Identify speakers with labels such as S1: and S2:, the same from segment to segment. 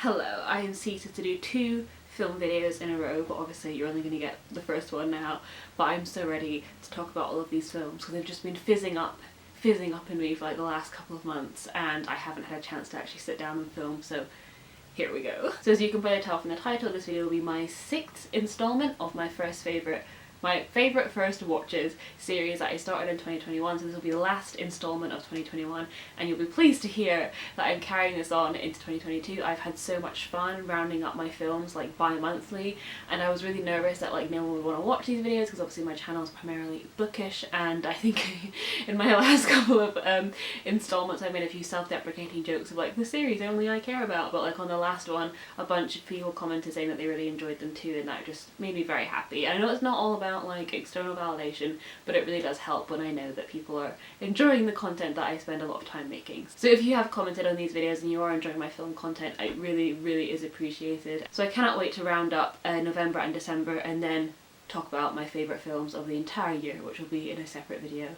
S1: Hello, I am seated to do 2 film videos in a row, but obviously you're only going to get the first one now. But I'm so ready to talk about all of these films because they've just been fizzing up in me for like the last couple of months, and I haven't had a chance to actually sit down and film, so here we go. So as you can probably tell from the title, this video will be my 6th installment of my favourite first watches series that I started in 2021, so this will be the last installment of 2021, and you'll be pleased to hear that I'm carrying this on into 2022. I've had so much fun rounding up my films like bi-monthly, and I was really nervous that like no one would want to watch these videos because obviously my channel is primarily bookish, and I think in my last couple of installments I made a few self-deprecating jokes of like the series only I care about, but like on the last one a bunch of people commented saying that they really enjoyed them too, and that just made me very happy. And I know it's not all about like external validation, but it really does help when I know that people are enjoying the content that I spend a lot of time making. So if you have commented on these videos and you are enjoying my film content, it really is appreciated. So I cannot wait to round up November and December and then talk about my favourite films of the entire year, which will be in a separate video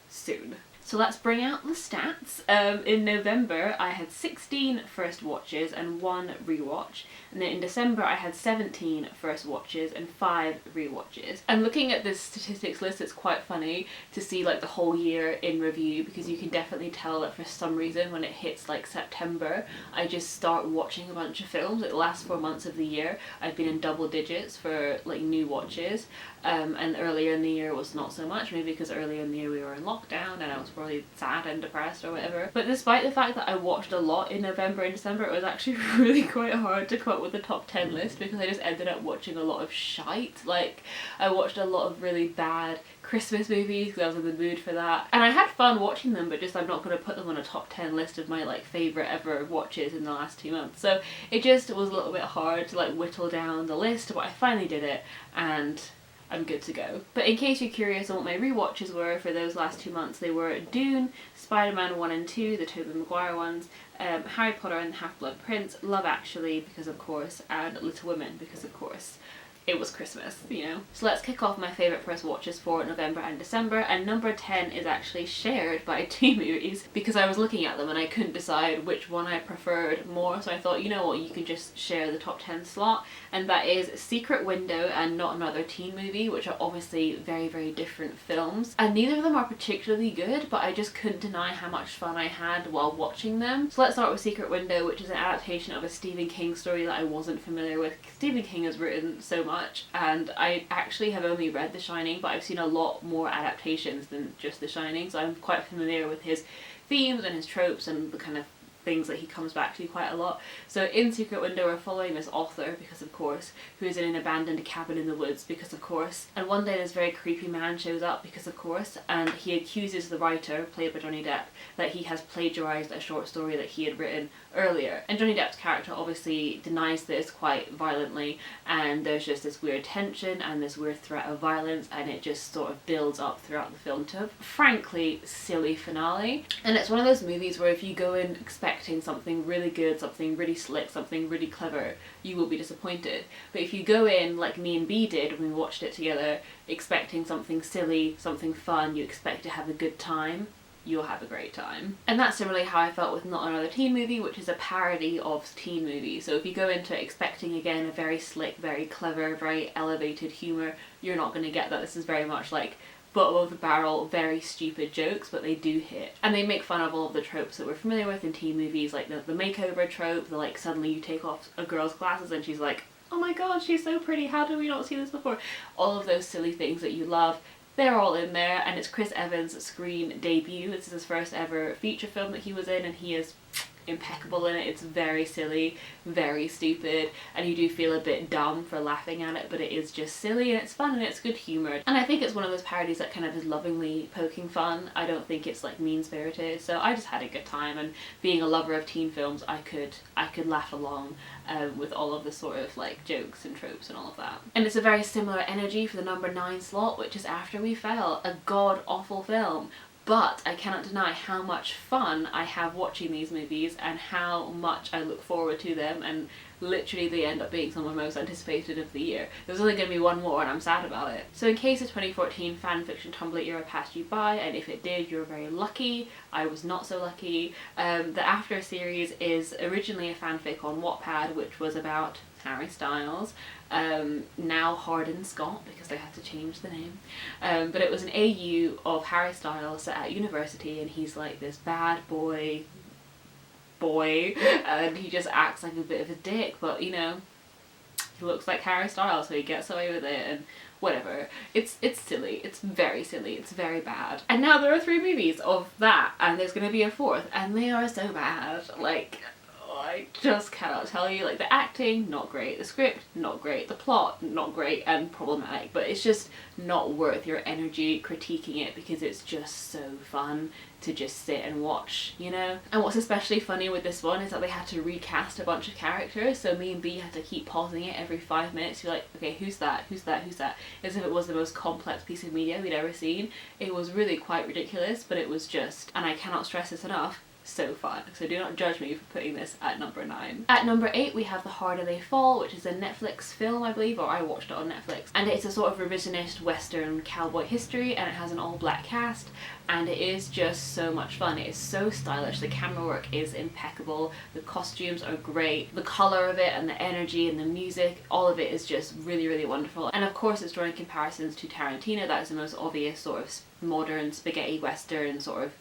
S1: soon. So let's bring out the stats. In November I had 16 first watches and 1 rewatch, and then in December I had 17 first watches and 5 rewatches. And looking at this statistics list, it's quite funny to see like the whole year in review, because you can definitely tell that for some reason when it hits like September I just start watching a bunch of films. Like the last 4 months of the year I've been in double digits for like new watches, and earlier in the year was not so much, maybe because earlier in the year we were in lockdown and I was probably sad and depressed or whatever. But despite the fact that I watched a lot in November and December, it was actually really quite hard to come up with a top 10 list, because I just ended up watching a lot of shite. Like I watched a lot of really bad Christmas movies because I was in the mood for that, and I had fun watching them, but just I'm not going to put them on a top 10 list of my like favourite ever watches in the last 2 months. So it just was a little bit hard to like whittle down the list, but I finally did it and I'm good to go. But in case you're curious on what my rewatches were for those last 2 months, they were Dune, Spider-Man 1 and 2, the Tobey Maguire ones, Harry Potter and the Half-Blood Prince, Love Actually because of course, and Little Women because of course it was Christmas, you know. So let's kick off my favourite first watches for November and December, and number 10 is actually shared by 2 movies because I was looking at them and I couldn't decide which one I preferred more, so I thought, you know what, you can just share the top 10 slot, and that is Secret Window and Not Another Teen Movie, which are obviously very different films, and neither of them are particularly good, but I just couldn't deny how much fun I had while watching them. So let's start with Secret Window, which is an adaptation of a Stephen King story that I wasn't familiar with. Stephen King has written so much, and I actually have only read The Shining, but I've seen a lot more adaptations than just The Shining, so I'm quite familiar with his themes and his tropes and the kind of things that he comes back to quite a lot. So in Secret Window we're following this author, because of course, who is in an abandoned cabin in the woods, because of course, and one day this very creepy man shows up, because of course, and he accuses the writer, played by Johnny Depp, that he has plagiarised a short story that he had written earlier. And Johnny Depp's character obviously denies this quite violently, and there's just this weird tension and this weird threat of violence, and it just sort of builds up throughout the film to a frankly silly finale. And it's one of those movies where if you go in expecting something really good, something really slick, something really clever, you will be disappointed. But if you go in like me and B did when we watched it together, expecting something silly, something fun, you expect to have a good time, you'll have a great time. And that's similarly how I felt with Not Another Teen Movie, which is a parody of teen movies. So if you go into it expecting again a very slick, very clever, very elevated humour, you're not going to get that. This is very much like bottom of the barrel, very stupid jokes, but they do hit. And they make fun of all of the tropes that we're familiar with in teen movies, like the makeover trope, the like suddenly you take off a girl's glasses and she's like, oh my god, she's so pretty, how did we not see this before? All of those silly things that you love, they're all in there, and it's Chris Evans' screen debut. This is his first ever feature film that he was in, and he is impeccable in it. It's very silly, very stupid, and you do feel a bit dumb for laughing at it, but it is just silly and it's fun and it's good humour. And I think it's one of those parodies that kind of is lovingly poking fun. I don't think it's like mean-spirited, so I just had a good time, and being a lover of teen films, I could laugh along with all of the sort of like jokes and tropes and all of that. And it's a very similar energy for the number 9 slot, which is After We Fell, a god-awful film. but I cannot deny how much fun I have watching these movies and how much I look forward to them, and literally they end up being some of the most anticipated of the year. There's only going to be one more and I'm sad about it. So in case the 2014 fanfiction Tumblr era passed you by, and if it did, you're very lucky. I was not so lucky. The After series is originally a fanfic on Wattpad, which was about Harry Styles, now Hardin Scott because they had to change the name, but it was an AU of Harry Styles set at university, and he's like this bad boy and he just acts like a bit of a dick, but you know, he looks like Harry Styles so he gets away with it, and whatever. It's silly, it's very silly, it's very bad. And now there are 3 movies of that, and there's gonna be a 4th, and they are so bad. Like, I just cannot tell you. Like, the acting, not great. The script, not great. The plot, not great and problematic. But it's just not worth your energy critiquing it because it's just so fun to just sit and watch, you know? And what's especially funny with this one is that they had to recast a bunch of characters, so me and B had to keep pausing it every 5 minutes. You're like, okay, who's that? Who's that? Who's that? As if it was the most complex piece of media we'd ever seen. It was really quite ridiculous, but it was just, and I cannot stress this enough, so fun. So do not judge me for putting this at number 9. At number 8 we have The Harder They Fall, which is a Netflix film, I believe, or I watched it on Netflix. And it's a sort of revisionist western cowboy history, and it has an all-black cast, and it is just so much fun. It is so stylish, the camera work is impeccable, the costumes are great, the colour of it and the energy and the music, all of it is just really, really wonderful. And of course it's drawing comparisons to Tarantino. That is the most obvious sort of modern spaghetti western sort of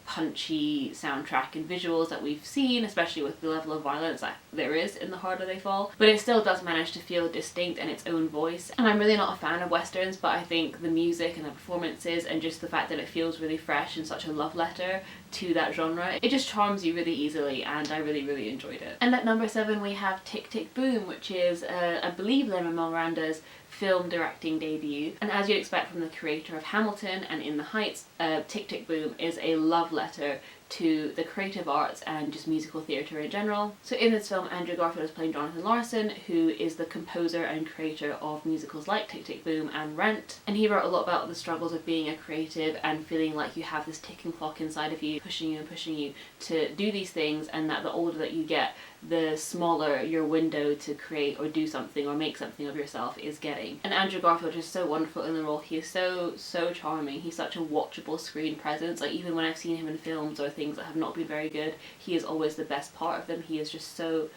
S1: punchy soundtrack and visuals that we've seen, especially with the level of violence that there is in The Harder They Fall. But it still does manage to feel distinct in its own voice. And I'm really not a fan of westerns, but I think the music and the performances and just the fact that it feels really fresh and such a love letter to that genre, it just charms you really easily, and I really, really enjoyed it. And at number 7 we have Tick Tick Boom, which is I believe Lin-Manuel Miranda's film directing debut, and as you'd expect from the creator of Hamilton and In the Heights, Tick Tick Boom is a love letter to the creative arts and just musical theatre in general. So in this film, Andrew Garfield is playing Jonathan Larson, who is the composer and creator of musicals like Tick Tick Boom and Rent, and he wrote a lot about the struggles of being a creative and feeling like you have this ticking clock inside of you pushing you and pushing you to do these things, and that the older that you get, the smaller your window to create or do something or make something of yourself is getting. And Andrew Garfield is so wonderful in the role. He is so charming. He's such a watchable screen presence. Like, even when I've seen him in films or things that have not been very good, he is always the best part of them. He is just so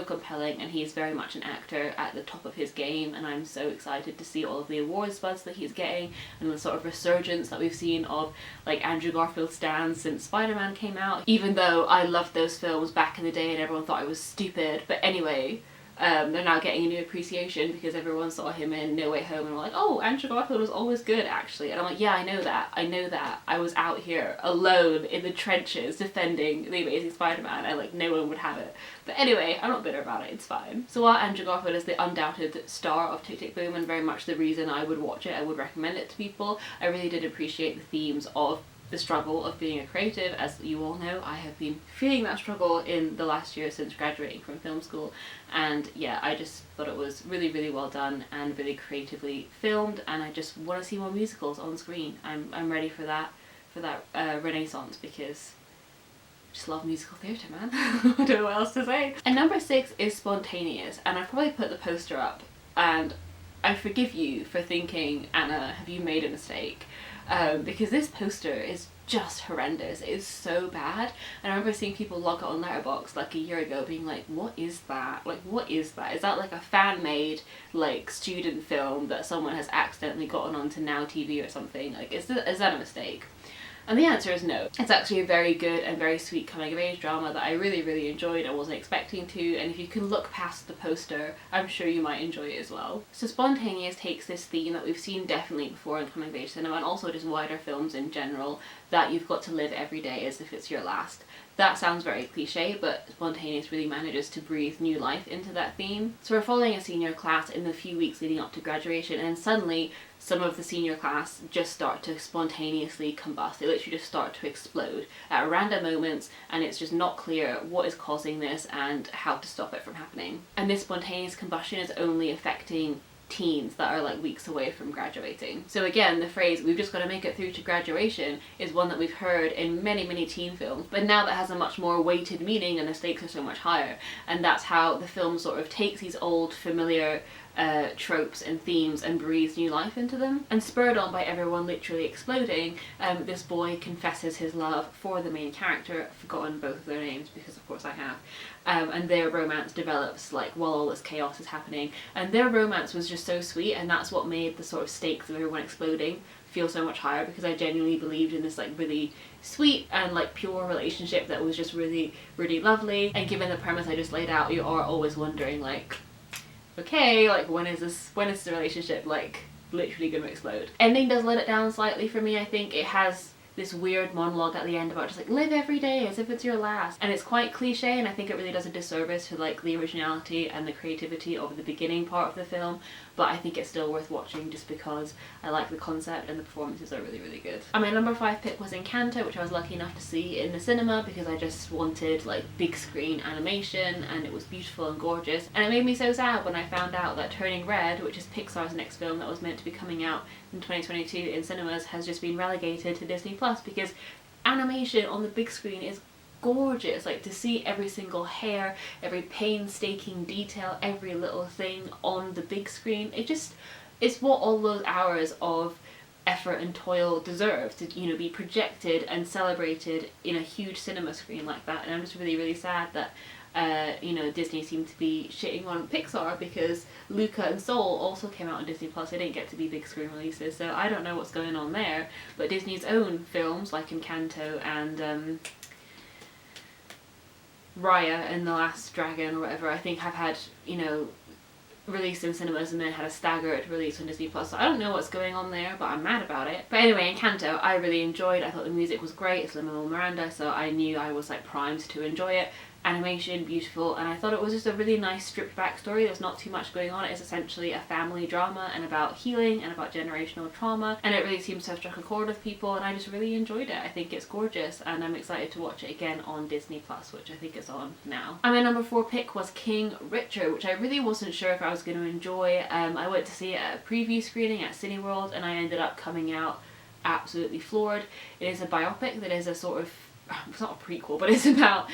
S1: compelling, and he's very much an actor at the top of his game, and I'm so excited to see all of the awards buzz that he's getting and the sort of resurgence that we've seen of like Andrew Garfield stans since Spider-Man came out, even though I loved those films back in the day and everyone thought I was stupid. But anyway, they're now getting a new appreciation because everyone saw him in No Way Home and were like, oh, Andrew Garfield was always good actually. And I'm like, yeah, I know that. I was out here alone in the trenches defending The Amazing Spider-Man, and like no one would have it. But anyway, I'm not bitter about it, it's fine. So while Andrew Garfield is the undoubted star of Tick Tick Boom and very much the reason I would watch it, I would recommend it to people, I really did appreciate the themes of the struggle of being a creative. As you all know, I have been feeling that struggle in the last year since graduating from film school, and yeah, I just thought it was really, really well done and really creatively filmed, and I just want to see more musicals on screen. I'm ready for that renaissance, because I just love musical theatre, man. I don't know what else to say. And number 6 is Spontaneous, and I've probably put the poster up, and I forgive you for thinking, Anna, have you made a mistake? Because this poster is just horrendous. It is so bad, and I remember seeing people log it on Letterboxd like a year ago being like, what is that? Like, what is that? Is that like a fan-made like student film that someone has accidentally gotten onto Now TV or something? Like, is that a mistake? And the answer is no. It's actually a very good and very sweet coming-of-age drama that I really, really enjoyed and wasn't expecting to, and if you can look past the poster, I'm sure you might enjoy it as well. So Spontaneous takes this theme that we've seen definitely before in coming-of-age cinema, and also just wider films in general, that you've got to live every day as if it's your last. That sounds very cliche, but Spontaneous really manages to breathe new life into that theme. So we're following a senior class in the few weeks leading up to graduation, and suddenly some of the senior class just start to spontaneously combust. They literally just start to explode at random moments, and it's just not clear what is causing this and how to stop it from happening. And this spontaneous combustion is only affecting teens that are like weeks away from graduating. So again, the phrase "we've just got to make it through to graduation" is one that we've heard in many teen films, but now that has a much more weighted meaning and the stakes are so much higher. And that's how the film sort of takes these old familiar tropes and themes and breathes new life into them. And spurred on by everyone literally exploding, this boy confesses his love for the main character. I've forgotten both of their names because of course I have. And their romance develops like while all this chaos is happening. And their romance was just so sweet, and that's what made the sort of stakes of everyone exploding feel so much higher, because I genuinely believed in this like really sweet and like pure relationship that was just really lovely. And given the premise I just laid out, you are always wondering like, okay, like when is the relationship like literally gonna explode? Ending does let it down slightly for me. I think it has this weird monologue at the end about just like live every day as if it's your last, and it's quite cliche, and I think it really does a disservice to like the originality and the creativity of the beginning part of the film. But I think it's still worth watching just because I like the concept and the performances are really good. And my number 5 pick was Encanto, which I was lucky enough to see in the cinema because I just wanted like big screen animation, and it was beautiful and gorgeous. And it made me so sad when I found out that Turning Red, which is Pixar's next film that was meant to be coming out in 2022 in cinemas, has just been relegated to Disney Plus, because animation on the big screen is gorgeous. Like, to see every single hair, every painstaking detail, every little thing on the big screen, it's what all those hours of effort and toil deserve, to, you know, be projected and celebrated in a huge cinema screen like that. And I'm just really sad that you know, Disney seemed to be shitting on Pixar, because Luca and Soul also came out on Disney Plus. They didn't get to be big screen releases, so I don't know what's going on there. But Disney's own films like Encanto and Raya and the Last Dragon or whatever, I think have had, you know, released in cinemas and then had a staggered release on Disney Plus. So I don't know what's going on there, but I'm mad about it. But anyway, Encanto I really enjoyed. I thought the music was great. It's Lin-Manuel Miranda, so I knew I was like primed to enjoy it. Animation, beautiful, and I thought it was just a really nice stripped back story. There's not too much going on. It's essentially a family drama and about healing and about generational trauma, and it really seems to have struck a chord with people, and I just really enjoyed it. I think it's gorgeous, and I'm excited to watch it again on Disney Plus, which I think is on now. And my number 4 pick was King Richard, which I really wasn't sure if I was going to enjoy. I went to see it at a preview screening at Cineworld, and I ended up coming out absolutely floored. It is a biopic that is a sort of, it's not a prequel, but it's about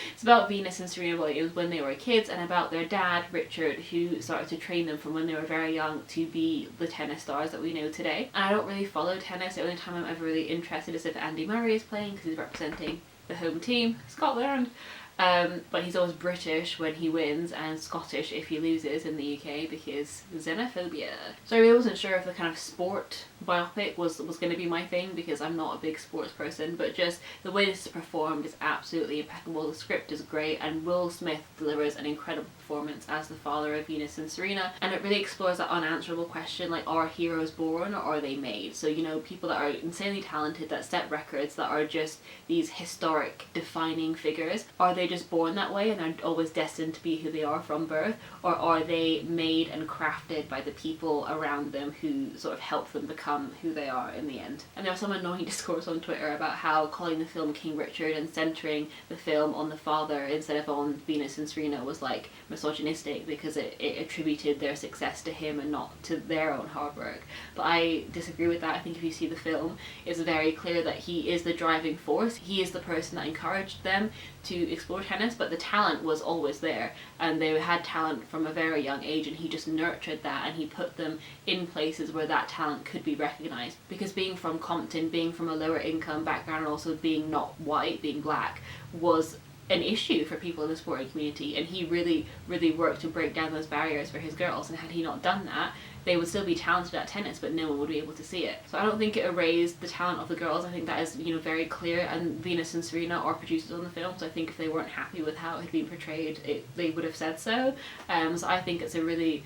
S1: Venus and Serena Williams when they were kids, and about their dad Richard, who started to train them from when they were very young to be the tennis stars that we know today. And I don't really follow tennis. The only time I'm ever really interested is if Andy Murray is playing, because he's representing the home team, Scotland. But he's always British when he wins and Scottish if he loses in the UK, because xenophobia. So I really wasn't sure if the kind of sport biopic was going to be my thing, because I'm not a big sports person, but just the way this is performed is absolutely impeccable. The script is great, and Will Smith delivers an incredible performance as the father of Venus and Serena, and it really explores that unanswerable question, like, are heroes born or are they made? So, you know, people that are insanely talented, that set records, that are just these historic defining figures, are they just born that way and are always destined to be who they are from birth, or are they made and crafted by the people around them who sort of help them become who they are in the end? And there was some annoying discourse on Twitter about how calling the film King Richard and centering the film on the father instead of on Venus and Serena was like misogynistic, because it attributed their success to him and not to their own hard work. But I disagree with that. I think if you see the film, it's very clear that he is the driving force. He is the person that encouraged them to explore tennis, but the talent was always there, and they had talent from a very young age, and he just nurtured that, and he put them in places where that talent could be recognised. Because being from Compton, being from a lower income background, and also being not white, being black, was an issue for people in the sporting community, and he really worked to break down those barriers for his girls. And had he not done that, they would still be talented at tennis, but no one would be able to see it. So I don't think it erased the talent of the girls. I think that is, you know, very clear, and Venus and Serena are producers on the film, so I think if they weren't happy with how it had been portrayed, they would have said so. So I think it's a really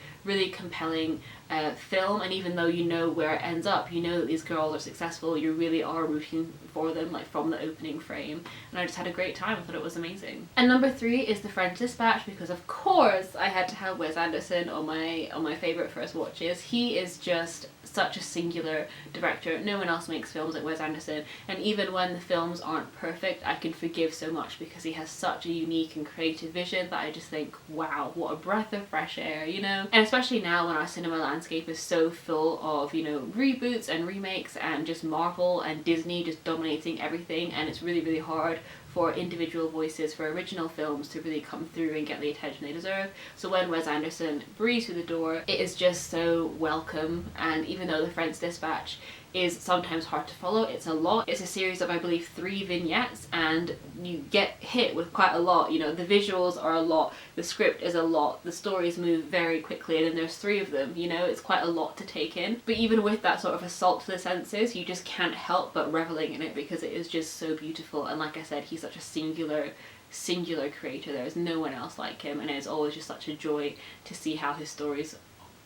S1: compelling film, and even though you know where it ends up, you know that these girls are successful, you really are rooting for them, like from the opening frame, and I just had a great time. I thought it was amazing. And number 3 is The French Dispatch, because of course I had to have Wes Anderson on my favourite first watching is. He is just such a singular director. No one else makes films like Wes Anderson, and even when the films aren't perfect, I can forgive so much because he has such a unique and creative vision that I just think, wow, what a breath of fresh air, you know? And especially now when our cinema landscape is so full of, you know, reboots and remakes and just Marvel and Disney just dominating everything, and it's really, really hard for individual voices for original films to really come through and get the attention they deserve. So when Wes Anderson breezed through the door, it is just so welcome. And even though The French Dispatch is sometimes hard to follow, it's a lot. It's a series of, I believe, 3 vignettes, and you get hit with quite a lot. You know, the visuals are a lot, the script is a lot, the stories move very quickly, and then there's 3 of them, you know, it's quite a lot to take in. But even with that sort of assault to the senses, you just can't help but reveling in it because it is just so beautiful. And like I said, he's such a singular creator. There is no one else like him, and it is always just such a joy to see how his stories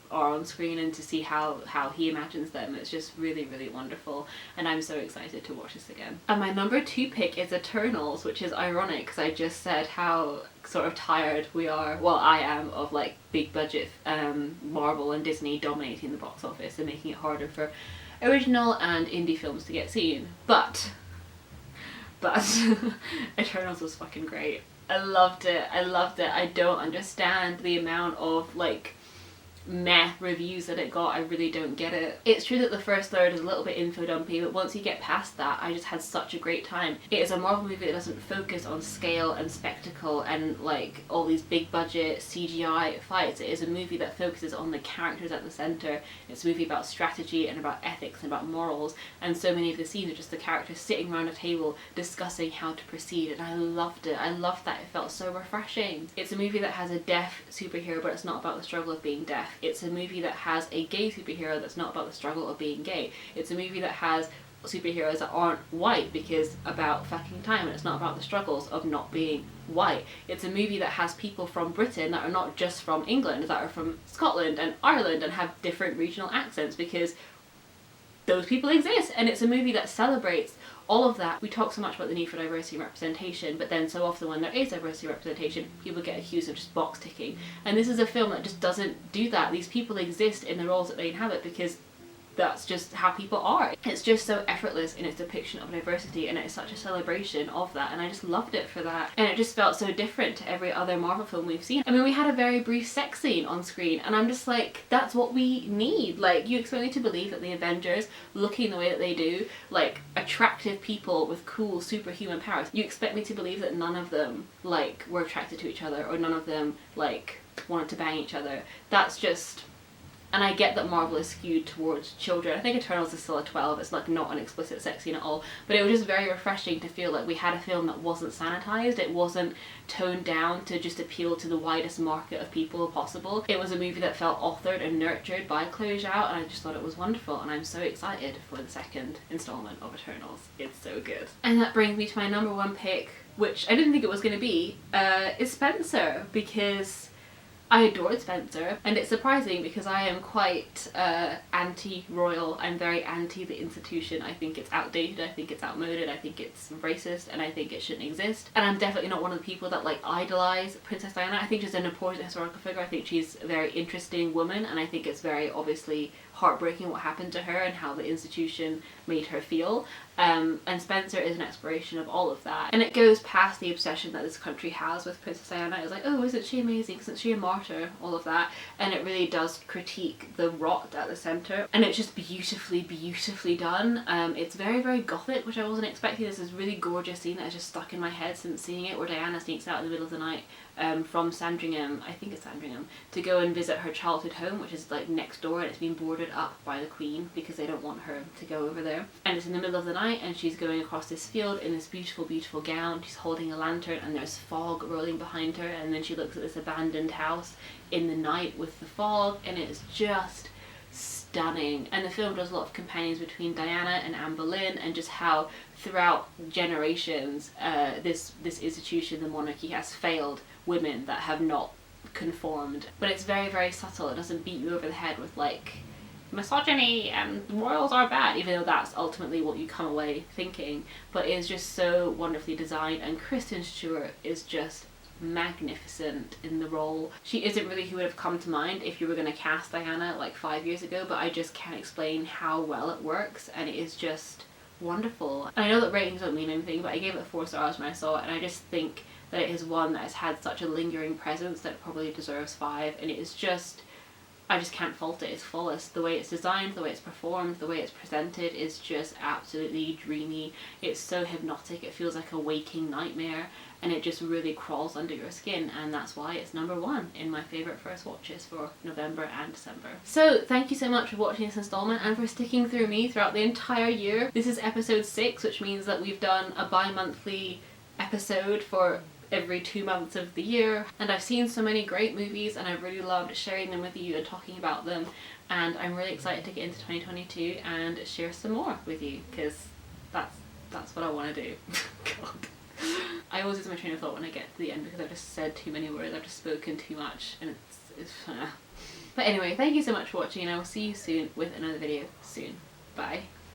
S1: are on screen and to see how he imagines them. It's just really, really wonderful, and I'm so excited to watch this again. And my number 2 pick is Eternals, which is ironic because I just said how sort of tired we are, well I am, of like big budget Marvel and Disney dominating the box office and making it harder for original and indie films to get seen. But Eternals was fucking great. I loved it. I don't understand the amount of like meh reviews that it got. I really don't get it. It's true that the first third is a little bit info dumpy, but once you get past that, I just had such a great time. It is a Marvel movie that doesn't focus on scale and spectacle and like all these big budget CGI fights. It is a movie that focuses on the characters at the center. It's a movie about strategy and about ethics and about morals, and so many of the scenes are just the characters sitting around a table discussing how to proceed, and I loved it. I loved that. It felt so refreshing. It's a movie that has a deaf superhero, but it's not about the struggle of being deaf. It's a movie that has a gay superhero that's not about the struggle of being gay. It's a movie that has superheroes that aren't white because about fucking time, and it's not about the struggles of not being white. It's a movie that has people from Britain that are not just from England, that are from Scotland and Ireland and have different regional accents because those people exist. And it's a movie that celebrates all of that. We talk so much about the need for diversity and representation, but then so often when there is diversity and representation, people get accused of just box ticking. And this is a film that just doesn't do that. These people exist in the roles that they inhabit because that's just how people are. It's just so effortless in its depiction of diversity, and it's such a celebration of that, and I just loved it for that. And it just felt so different to every other Marvel film we've seen. I mean, we had a very brief sex scene on screen, and I'm just like, that's what we need. Like, you expect me to believe that the Avengers, looking the way that they do, like attractive people with cool superhuman powers, you expect me to believe that none of them like were attracted to each other, or none of them like wanted to bang each other. That's just... And I get that Marvel is skewed towards children. I think Eternals is still a 12, it's like not an explicit sex scene at all, but it was just very refreshing to feel like we had a film that wasn't sanitized, it wasn't toned down to just appeal to the widest market of people possible. It was a movie that felt authored and nurtured by Chloe Zhao, and I just thought it was wonderful, and I'm so excited for the second installment of Eternals. It's so good. And that brings me to my number 1 pick, which I didn't think it was going to be, is Spencer, because I adored Spencer, and it's surprising because I am quite anti-royal. I'm very anti the institution. I think it's outdated, I think it's outmoded, I think it's racist, and I think it shouldn't exist. And I'm definitely not one of the people that like idolize Princess Diana. I think she's an important historical figure. I think she's a very interesting woman, and I think it's very obviously heartbreaking what happened to her and how the institution made her feel. And Spencer is an exploration of all of that. And it goes past the obsession that this country has with Princess Diana. It's like, oh, isn't she amazing? Isn't she a martyr? All of that. And it really does critique the rot at the centre. And it's just beautifully, beautifully done. It's very, very gothic, which I wasn't expecting. There's this really gorgeous scene that has just stuck in my head since seeing it, where Diana sneaks out in the middle of the night from Sandringham, I think it's Sandringham, to go and visit her childhood home, which is like next door, and it's been boarded up by the Queen because they don't want her to go over there. And it's in the middle of the night, and she's going across this field in this beautiful, beautiful gown. She's holding a lantern, and there's fog rolling behind her, and then she looks at this abandoned house in the night with the fog, and it's just stunning. And the film does a lot of companions between Diana and Anne Boleyn, and just how throughout generations this institution, the monarchy, has failed women that have not conformed. But it's very, very subtle. It doesn't beat you over the head with like misogyny and royals are bad, even though that's ultimately what you come away thinking. But it's just so wonderfully designed, and Kristen Stewart is just magnificent in the role. She isn't really who would have come to mind if you were going to cast Diana like 5 years ago, but I just can't explain how well it works, and it is just wonderful. And I know that ratings don't mean anything, but I gave it 4 stars when I saw it, and I just think that it is one that has had such a lingering presence that it probably deserves 5, and it is just, I just can't fault it. It's flawless. The way it's designed, the way it's performed, the way it's presented is just absolutely dreamy. It's so hypnotic, it feels like a waking nightmare, and it just really crawls under your skin, and that's why it's #1 in my favourite first watches for November and December. So thank you so much for watching this installment and for sticking through me throughout the entire year. This is episode 6, which means that we've done a bi-monthly episode for every 2 months of the year, and I've seen so many great movies and I've really loved sharing them with you and talking about them, and I'm really excited to get into 2022 and share some more with you, because that's what I want to do. God. I always lose my train of thought when I get to the end because I've just said too many words, I've just spoken too much, and it's But anyway, thank you so much for watching, and I will see you soon with another video soon. Bye.